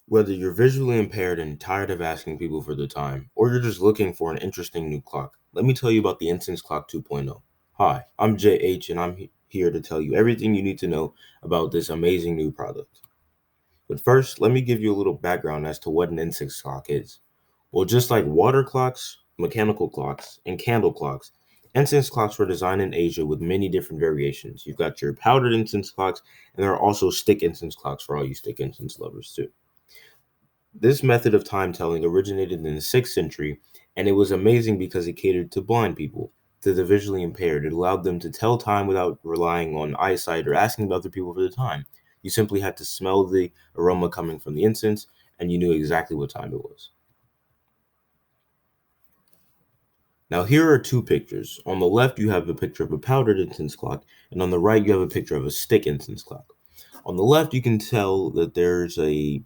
Whether you're visually impaired and tired of asking people for the time, or you're just looking for an interesting new clock, let me tell you about the Incense Clock 2.0. Hi, I'm JH, and I'm here to tell you everything you need to know about this amazing new product. But first, let me give you a little background as to what an incense clock is. Well, just like water clocks, mechanical clocks, and candle clocks, incense clocks were designed in Asia with many different variations. You've got your powdered incense clocks, and there are also stick incense clocks for all you stick incense lovers too. This method of time telling originated in the 6th century, and it was amazing because it catered to blind people, to the visually impaired. It allowed them to tell time without relying on eyesight or asking other people for the time. You simply had to smell the aroma coming from the incense, and you knew exactly what time it was. Now, here are two pictures. On the left, you have a picture of a powdered incense clock, and on the right, you have a picture of a stick incense clock. On the left, you can tell that there's a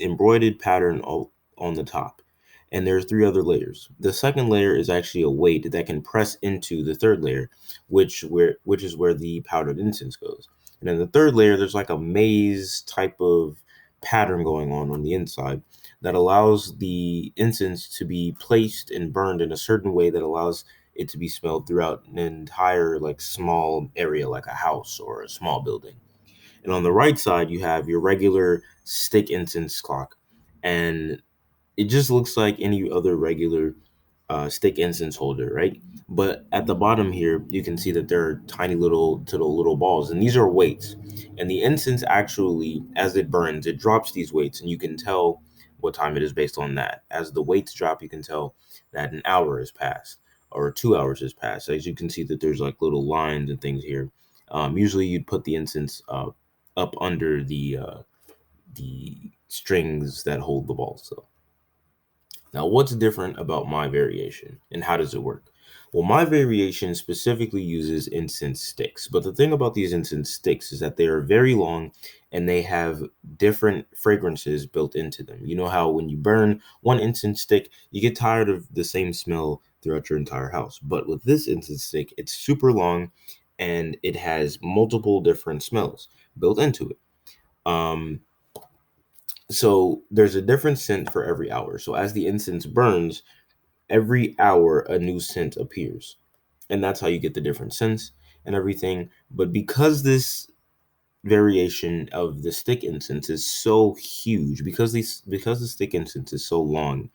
embroidered pattern on the top, and there's three other layers. The second layer is actually a weight that can press into the third layer, which is where the powdered incense goes. And in the third layer, there's like a maze type of pattern going on the inside that allows the incense to be placed and burned in a certain way that allows it to be smelled throughout an entire like small area like a house or a small building. And on the right side, you have your regular stick incense clock. And it just looks like any other regular stick incense holder, right? But at the bottom here, you can see that there are tiny little balls, and these are weights. And the incense actually, as it burns, it drops these weights, and you can tell what time it is based on that. As the weights drop, you can tell that an hour has passed or 2 hours has passed. As you can see that there's like little lines and things here. Usually, you'd put the incense up under the strings that hold the balls. So now, what's different about my variation and how does it work? Well, my variation specifically uses incense sticks, but the thing about these incense sticks is that they are very long and they have different fragrances built into them. You know how when you burn one incense stick, you get tired of the same smell throughout your entire house. But with this incense stick, it's super long and it has multiple different smells built into it. Um, so there's a different scent for every hour. So as the incense burns, every hour a new scent appears. And that's how you get the different scents and everything. But because this variation of the stick incense is so huge, because the stick incense is so long,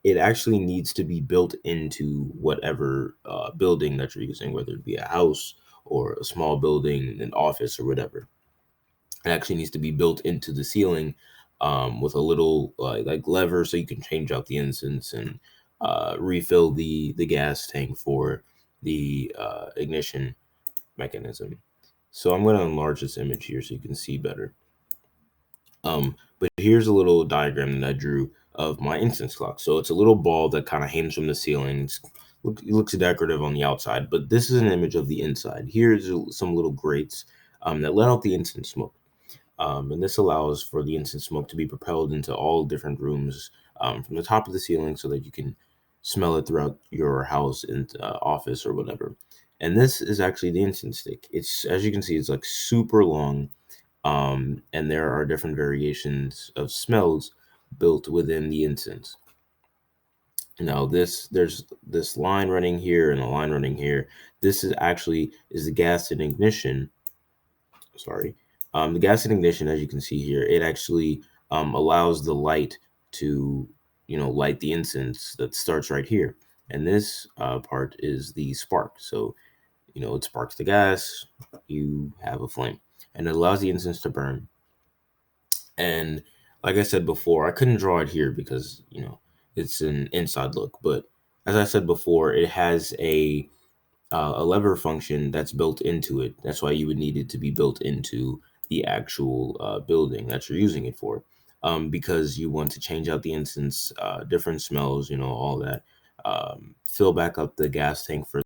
it actually needs to be built into whatever building that you're using, whether it be a house or a small building, an office or whatever. It actually needs to be built into the ceiling with a little like lever so you can change out the incense and refill the gas tank for the ignition mechanism. So I'm going to enlarge this image here so you can see better. But here's a little diagram that I drew of my incense clock. So it's a little ball that kind of hangs from the ceiling. It looks decorative on the outside, but this is an image of the inside. Here's some little grates that let out the incense smoke. And this allows for the incense smoke to be propelled into all different rooms from the top of the ceiling so that you can smell it throughout your house and office or whatever. And this is actually the incense stick. It's, as you can see, it's like super long. And there are different variations of smells built within the incense. Now there's this line running here and a line running here. This is the gas and ignition. Sorry. The gas and ignition, as you can see here, it actually allows the light to, light the incense that starts right here. And this part is the spark. So, it sparks the gas, you have a flame, and it allows the incense to burn. And like I said before, I couldn't draw it here because, it's an inside look. But as I said before, it has a lever function that's built into it. That's why you would need it to be built into the actual building that you're using it for, because you want to change out the incense, different smells, all that. Fill back up the gas tank for